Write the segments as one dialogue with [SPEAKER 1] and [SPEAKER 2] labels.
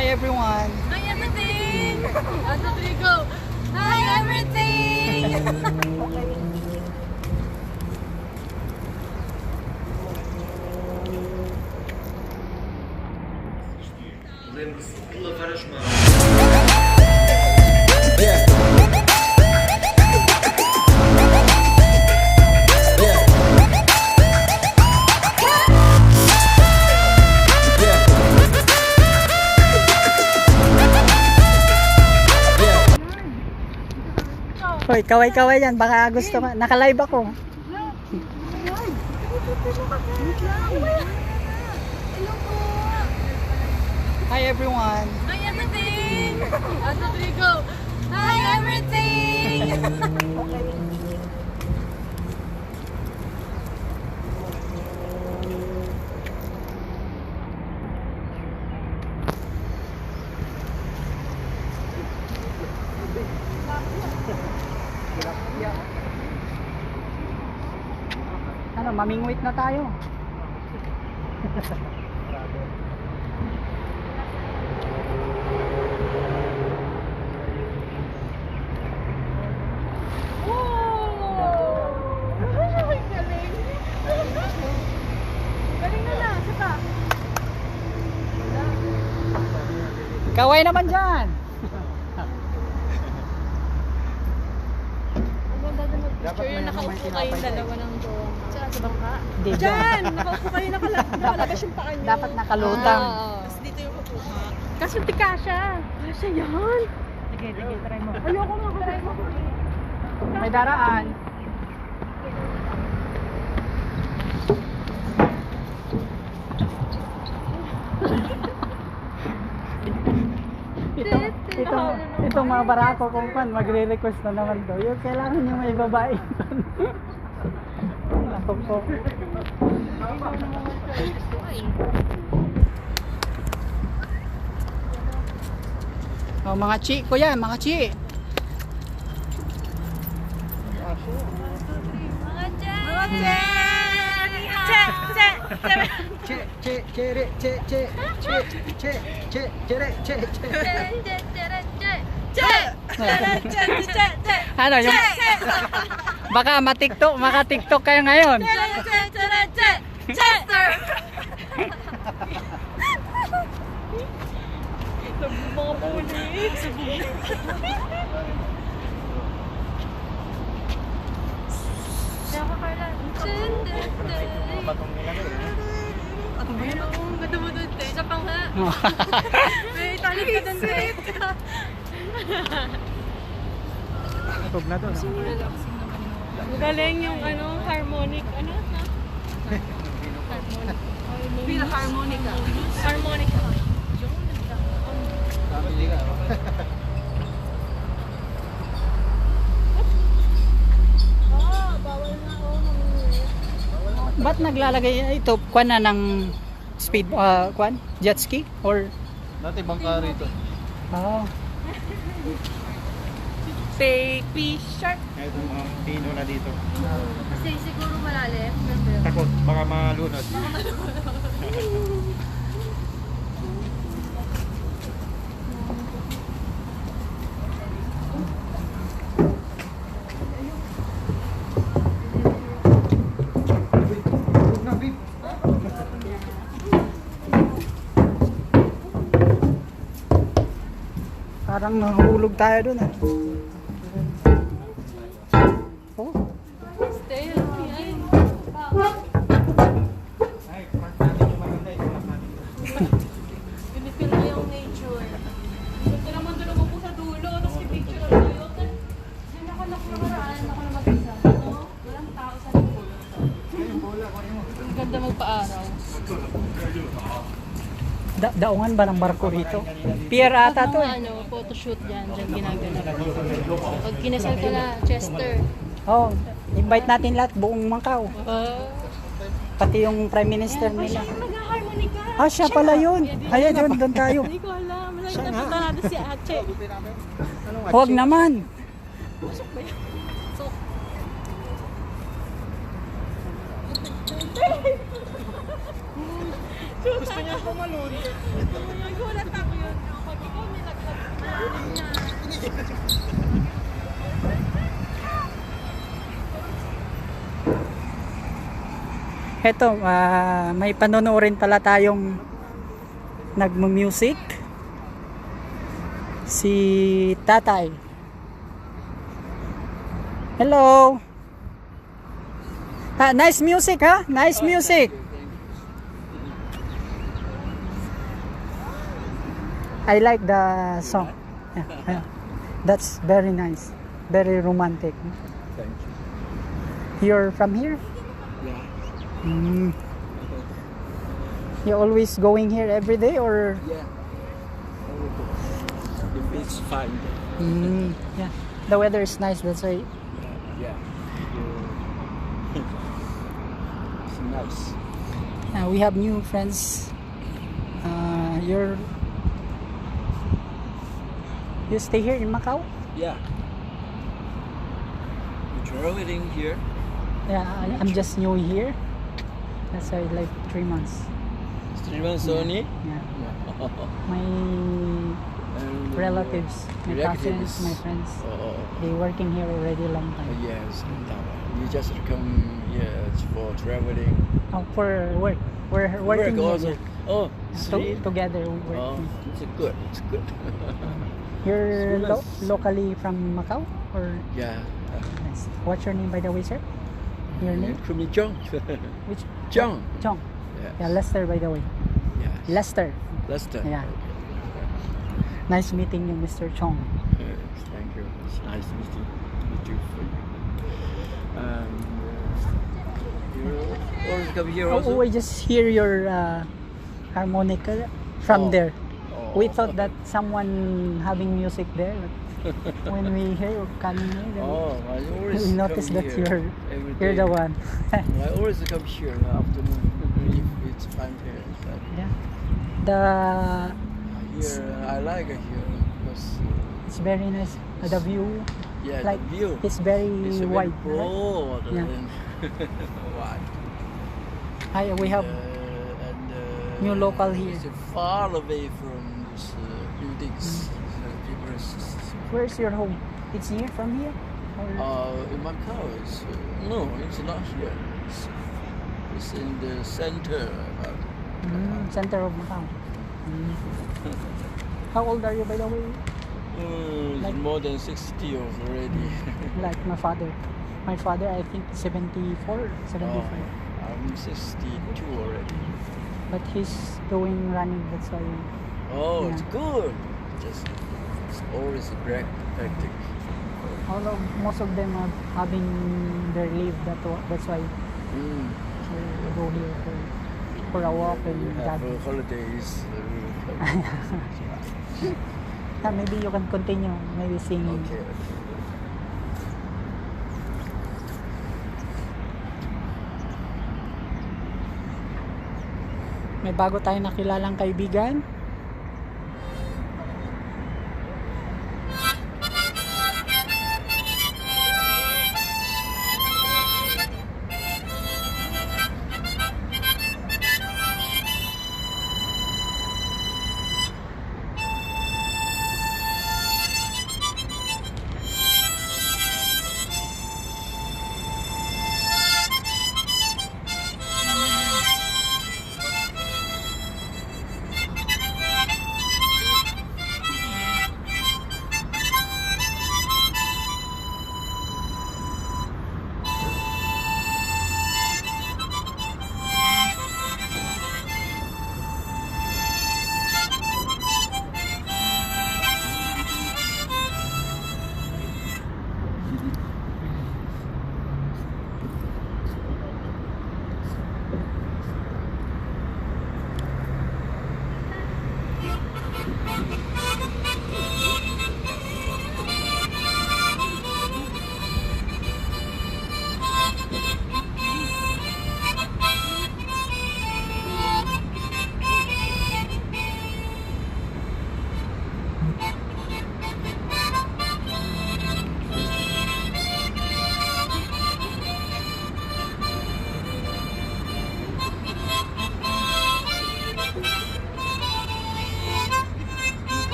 [SPEAKER 1] Hi everyone!
[SPEAKER 2] Hi everything! One, two, three, go! Hi everything!
[SPEAKER 3] Podemos lavar as mãos.
[SPEAKER 1] Hoy, kaway-kaway yan. Baka gusto ka. Naka-live ako. Hi everyone!
[SPEAKER 2] Hi everything! One, two, three, go! Hi everything!
[SPEAKER 1] Ano, mamingwit na tayo. Kaway naman dyan.
[SPEAKER 2] Picture yung nakaupo kayong dalawa ng doon. Saan sa bangka?
[SPEAKER 1] Di ba?
[SPEAKER 2] Diyan! Nakaupo kayo nakalabas yung paa nyo.
[SPEAKER 1] Dapat nakalutang.
[SPEAKER 2] Tapos dito yung upo ka. Kasi kasya. Kasya yan.
[SPEAKER 1] Sige, try mo.
[SPEAKER 2] Ayoko nga, try mo.
[SPEAKER 1] May daraan. Itong mga barako kung pan, magre-request na naman daw. Yung kailangan nyo may babae. Ako po. Oh, mga chi ko yan, mga chi.
[SPEAKER 2] Mga Jen! Mga Jen! Che! Che! Che!
[SPEAKER 1] Ano yung baka maka-TikTok kayo ngayon.
[SPEAKER 2] Chester! Mga bulik! Ano ba yun? Ang ganda mo doon, te. Isa pa nga. May talik ka doon, te.
[SPEAKER 1] Tug na doon.
[SPEAKER 2] Galing yung harmonic. Ano? Philharmonica. Harmonica.
[SPEAKER 1] Ba't naglalagay ito? Kwan na ng speed, kwan? Jet ski? Or?
[SPEAKER 4] Dati bangka rito.
[SPEAKER 1] Oh.
[SPEAKER 2] Fake fish shark.
[SPEAKER 4] Ito mga pino na dito.
[SPEAKER 2] Kasi siguro malalim.
[SPEAKER 4] Takot, baka malunod.
[SPEAKER 1] Parang nahulog tayo doon ah. Oh.
[SPEAKER 2] Stay. Pinipil na yung nature. Ito naman doon ako sa dulo. Tapos i-picture ako yun. Diyan ako nakaraan. Ako na mag-isa. Walang tao sa likod. Ang ganda magpa-araw.
[SPEAKER 1] Daungan ba ng barko rito? Pier ata to eh.
[SPEAKER 2] Ano, photoshoot dyan. Diyan ginagawa. Pag kinasal ka na, Chester.
[SPEAKER 1] Oh, invite natin lahat, buong Macau. Pati yung Prime Minister nila.
[SPEAKER 2] Nag-harmonica.
[SPEAKER 1] Ah, siya pala yun. Ayan, doon tayo.
[SPEAKER 2] Hindi ko alam. Nakita natin si Ache.
[SPEAKER 1] Huwag naman.
[SPEAKER 2] Pasok ba yun? So,
[SPEAKER 4] Gusto niya pumalun.
[SPEAKER 2] Nagulat ako yun. Pag ikaw nilaglag niya.
[SPEAKER 1] Heto, may panonoorin pala tayong nagmu-music. Si Tatay. Hello. Nice music, ha? Nice music. I like the song. Yeah, yeah. That's very nice. Very romantic.
[SPEAKER 4] Thank you.
[SPEAKER 1] You're from here?
[SPEAKER 4] Yeah.
[SPEAKER 1] Mm. You always going here every day or?
[SPEAKER 4] Yeah. If it's fine.
[SPEAKER 1] Yeah. The weather is nice, that's why.
[SPEAKER 4] Yeah. It's nice.
[SPEAKER 1] We have new friends. You stay here in Macau?
[SPEAKER 4] Yeah. You're traveling here?
[SPEAKER 1] Yeah, I'm just new here. That's why like 3 months.
[SPEAKER 4] 3 months only?
[SPEAKER 1] Yeah.
[SPEAKER 4] Yeah.
[SPEAKER 1] My
[SPEAKER 4] And,
[SPEAKER 1] relatives, my cousins, my friends, they working here already a long time.
[SPEAKER 4] Yes. You just come here for traveling.
[SPEAKER 1] Oh, for work. We're working
[SPEAKER 4] Work
[SPEAKER 1] here.
[SPEAKER 4] also. Oh, sweet.
[SPEAKER 1] Together we work.
[SPEAKER 4] Oh, it's good. It's good.
[SPEAKER 1] You're
[SPEAKER 4] Nice.
[SPEAKER 1] locally from Macau or?
[SPEAKER 4] Yeah.
[SPEAKER 1] Nice. What's your name by the way, sir? Your name?
[SPEAKER 4] Call me John.
[SPEAKER 1] Which?
[SPEAKER 4] John.
[SPEAKER 1] Chong.
[SPEAKER 4] Yes.
[SPEAKER 1] Yeah, Lester by the way.
[SPEAKER 4] Yes.
[SPEAKER 1] Lester.
[SPEAKER 4] Lester.
[SPEAKER 1] Yeah. Nice meeting you, Mr. Chong.
[SPEAKER 4] Yes, thank you. It's nice meeting you for you. You always come here also?
[SPEAKER 1] Oh, I just hear your harmonica from
[SPEAKER 4] Oh.
[SPEAKER 1] there.
[SPEAKER 4] Oh.
[SPEAKER 1] We thought that someone having music there. But when we hear you coming here, then
[SPEAKER 4] Oh, I always
[SPEAKER 1] we notice
[SPEAKER 4] come
[SPEAKER 1] that
[SPEAKER 4] here every
[SPEAKER 1] you're the
[SPEAKER 4] day.
[SPEAKER 1] one.
[SPEAKER 4] I always come here in the afternoon if it's fine here.
[SPEAKER 1] Yeah. The
[SPEAKER 4] Here, I like it here because
[SPEAKER 1] it's very nice. The view,
[SPEAKER 4] yeah,
[SPEAKER 1] like
[SPEAKER 4] the view.
[SPEAKER 1] it's very
[SPEAKER 4] It's very
[SPEAKER 1] wide.
[SPEAKER 4] broad
[SPEAKER 1] Yeah.
[SPEAKER 4] and wide.
[SPEAKER 1] We have new local here.
[SPEAKER 4] It's far away from these buildings. People
[SPEAKER 1] Where's your home? It's near from here? Or?
[SPEAKER 4] in Macau, no, it's not here. It's in the center.
[SPEAKER 1] Center of Macau. How old are you by the way?
[SPEAKER 4] It's more than 60 already.
[SPEAKER 1] Like my father. My father, I think 74, 75.
[SPEAKER 4] I'm 62 already.
[SPEAKER 1] But he's doing running, that's why.
[SPEAKER 4] Oh,
[SPEAKER 1] Yeah.
[SPEAKER 4] it's good. Just it's always great tactic.
[SPEAKER 1] Most of them are having their leave, that's why
[SPEAKER 4] Mm.
[SPEAKER 1] they go here for a walk and
[SPEAKER 4] You have
[SPEAKER 1] jogging.
[SPEAKER 4] holidays.
[SPEAKER 1] Yeah, maybe you can continue, maybe singing.
[SPEAKER 4] Okay.
[SPEAKER 1] May bago tayong nakilalang kaibigan.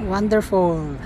[SPEAKER 1] Wonderful.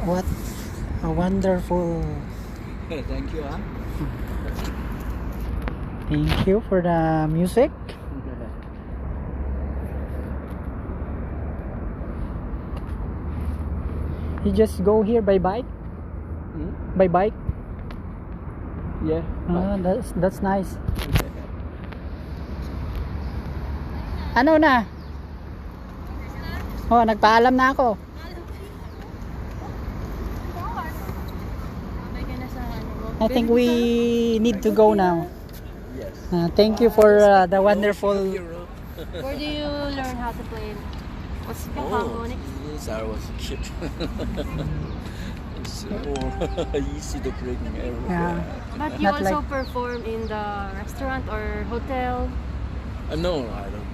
[SPEAKER 1] What a wonderful.
[SPEAKER 4] Thank you, huh?
[SPEAKER 1] Thank you for the music. You just go here by bike? By bike?
[SPEAKER 4] Yeah.
[SPEAKER 1] That's nice. Ano na? Oh, nagpaalam na ako. I think we need to go now.
[SPEAKER 4] Yes.
[SPEAKER 1] Thank you for the wonderful.
[SPEAKER 2] Where do you learn how to play? What's the harmonics?
[SPEAKER 4] Yes, I was a kid. It's more easy to bring everywhere.
[SPEAKER 1] Yeah.
[SPEAKER 2] But you
[SPEAKER 1] Not
[SPEAKER 2] also
[SPEAKER 1] like-
[SPEAKER 2] perform in the restaurant or hotel?
[SPEAKER 4] No, I don't.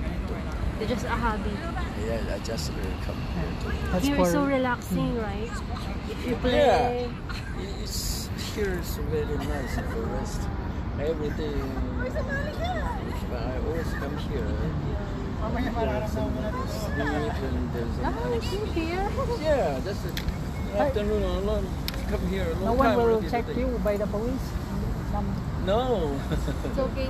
[SPEAKER 2] It's just a hobby.
[SPEAKER 4] Yeah, I just come here to.
[SPEAKER 1] That's
[SPEAKER 2] Here
[SPEAKER 1] for
[SPEAKER 2] is so relaxing, right? You play.
[SPEAKER 4] Yeah, it's here is very nice for rest. Every day, I always come here. There's some sleep and there's some nice.
[SPEAKER 2] You here?
[SPEAKER 4] Yeah, just afternoon alone. Come here.
[SPEAKER 1] no one will check you by the police.
[SPEAKER 4] No.
[SPEAKER 2] It's okay.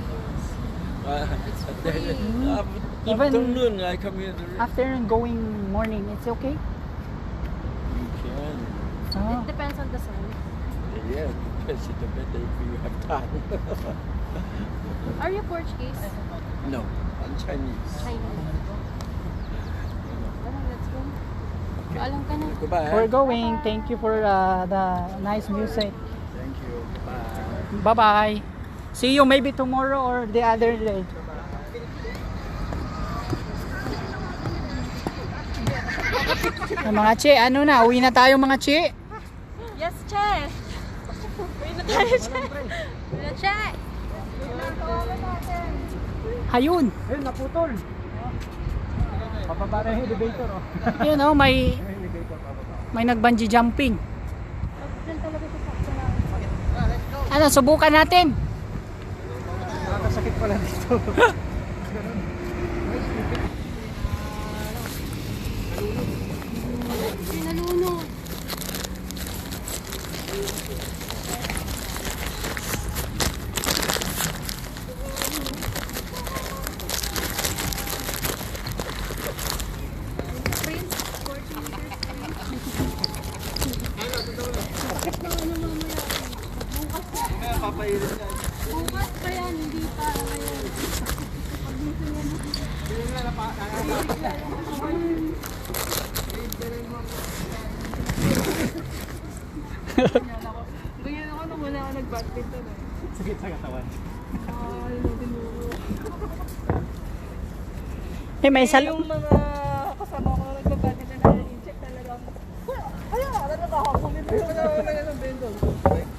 [SPEAKER 1] Even-
[SPEAKER 4] Afternoon, I come here to rest.
[SPEAKER 1] After going morning, it's okay.
[SPEAKER 4] You can.
[SPEAKER 1] Oh.
[SPEAKER 2] It depends on the sun.
[SPEAKER 4] Yeah, because it's better if you have time.
[SPEAKER 2] Are you Portuguese?
[SPEAKER 4] No, I'm Chinese.
[SPEAKER 2] Chinese. Let's go. Alam ka na.
[SPEAKER 4] Goodbye.
[SPEAKER 1] We're going. Thank you for the nice music.
[SPEAKER 4] Thank you. Goodbye.
[SPEAKER 1] Bye-bye. See you maybe tomorrow or the other day. Mga che, ano na? Uwi na tayo mga che.
[SPEAKER 2] Yes, Che! Uwi na tayo, Che! Uwi na, Che!
[SPEAKER 1] Hayun.
[SPEAKER 5] Ayun, naputol. Papaba na yung elevator, oh.
[SPEAKER 1] Yun oh, may nag-bungee jumping.
[SPEAKER 2] Diyan talaga sa sakto na.
[SPEAKER 1] Ano, subukan natin.
[SPEAKER 5] Nakakasakit pala dito.
[SPEAKER 2] Pinalunod. Bukas pa yan, hindi pa ngayon. Ganyan ako nung wala ako nag-badminton eh.
[SPEAKER 5] Sakit sa katawan.
[SPEAKER 2] Ay, tinuro.
[SPEAKER 1] May sal...
[SPEAKER 2] Yung mga kasama ko na nag-badminton na in-check talagang kaya, talaga ako.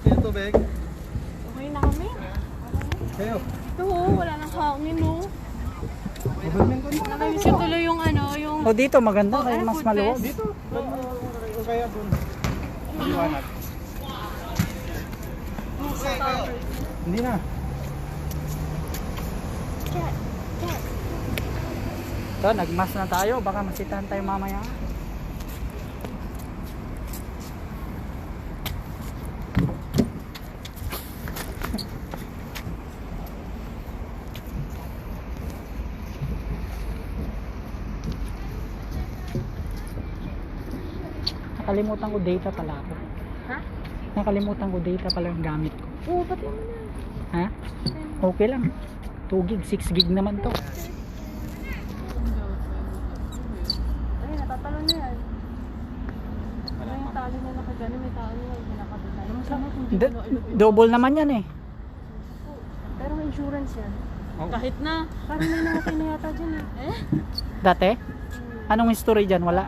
[SPEAKER 5] Yung tubig.
[SPEAKER 2] Okay na kami.
[SPEAKER 5] Kayo.
[SPEAKER 2] Ito wala nang hangin no.
[SPEAKER 5] Badminton na.
[SPEAKER 2] Namiss ko tuloy yung ano, yung
[SPEAKER 1] O dito maganda, kaya mas
[SPEAKER 2] food
[SPEAKER 1] maluwag.
[SPEAKER 2] fest.
[SPEAKER 5] Dito. O kaya dun. Liwanag. Hindi na.
[SPEAKER 1] Ito, nagmas na tayo, baka masitan tayo mamaya. Nakalimutan ko data pala ako.
[SPEAKER 2] Ha?
[SPEAKER 1] Nakalimutan ko data pala yung gamit ko.
[SPEAKER 2] Oo, pati mo na.
[SPEAKER 1] Ha? Okay lang. 2 gig, 6 gig naman to.
[SPEAKER 2] Ay, natatalo na yan. Ano yung tali na nakagano, may tali na nakabila. Ano masama kung di mo
[SPEAKER 1] Double naman yan eh.
[SPEAKER 2] Pero may insurance yan.
[SPEAKER 5] Oh.
[SPEAKER 2] Kahit na. Parang may nakatay na yata dyan eh.
[SPEAKER 1] Dati? Anong history dyan? Wala.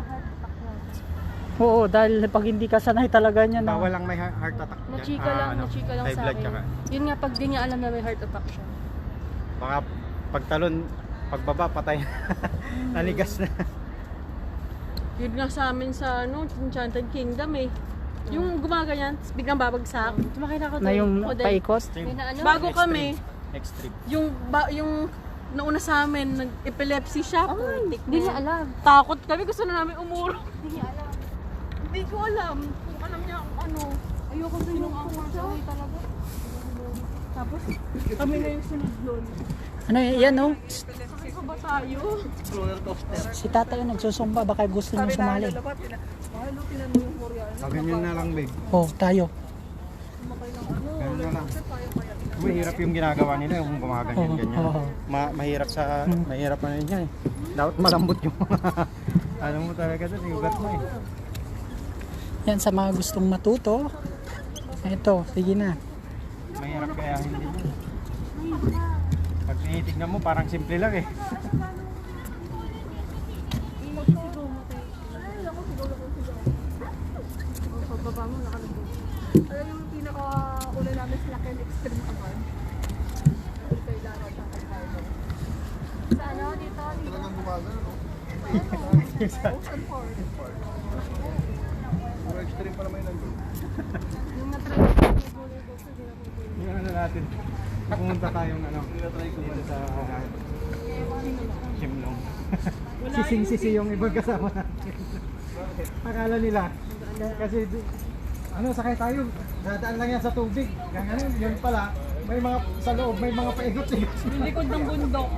[SPEAKER 1] Oo, dahil pag hindi ka sanay talaga niya na.
[SPEAKER 5] Bawal lang may heart attack. dyan.
[SPEAKER 2] Nachika lang, nachika lang
[SPEAKER 5] high
[SPEAKER 2] sa
[SPEAKER 5] blood
[SPEAKER 2] akin.
[SPEAKER 5] tsaka.
[SPEAKER 2] Yun nga, pag di niya alam na may heart attack siya.
[SPEAKER 5] Baka pagtalon, pagbaba, patay. Naligas na.
[SPEAKER 2] Yun nga sa amin sa ano, Enchanted Kingdom eh. Yung gumaganyan, tapos biglang babagsak. Sumakay na ako
[SPEAKER 1] Na yung
[SPEAKER 2] Kodai.
[SPEAKER 1] paikot.
[SPEAKER 2] May na ano?
[SPEAKER 5] Extreme.
[SPEAKER 2] Bago kami,
[SPEAKER 5] Extreme.
[SPEAKER 2] yung nauna sa amin, nag-epilepsy siya.
[SPEAKER 6] Hindi niya alam.
[SPEAKER 2] Takot kami, gusto na namin umuro.
[SPEAKER 6] Hindi niya alam.
[SPEAKER 2] Hindi ko alam. Kung alam niya kung ano. Ayoko sa yung ako talaga. Tapos, kami na yung sunod doon.
[SPEAKER 1] Ano yan oh?
[SPEAKER 2] Kasi ko ba tayo?
[SPEAKER 1] Si tatay yung nagsusumba, baka gusto niyo sumali.
[SPEAKER 2] Mahalo, tinanong yung Koreano.
[SPEAKER 5] Ganyan na lang, babe.
[SPEAKER 1] Oh, tayo.
[SPEAKER 5] Ganyan na lang. Mahirap yung ginagawa nila, yung gumaganyan ganyan.
[SPEAKER 1] Oo.
[SPEAKER 5] Mahirap sa mahirap na yan eh. Dapat malambot yung ano mo talaga doon, yung ugat mo eh.
[SPEAKER 1] Yan sa mga gustong matuto. Ito, sige na.
[SPEAKER 5] Mahirap kaya hindi. Pag tinitignan mo parang simple lang eh.
[SPEAKER 2] Pagbaba mo, nakalagay. Alam yung pinaka-una namin sa lakeNative extreme naman. Kailangan sa
[SPEAKER 5] extreme pa naman yun nandun.
[SPEAKER 2] Yung na-try ko sa roller coaster, di ako pwede.
[SPEAKER 5] Yung ano natin, pumunta tayong ano, dito sa Shimlong. Sising-sisi yung ibang kasama natin. Akala nila, kasi ano, sakay tayo, dadaan lang yan sa tubig. Ganyan, yun pala, may mga sa loob, may mga paikot-ikot.
[SPEAKER 2] Yung likod ng bundok.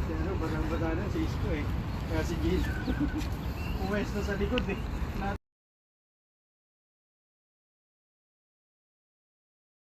[SPEAKER 5] Pero badang-bada na si Isko eh. Kaya si Giz, uwes na sa likod eh.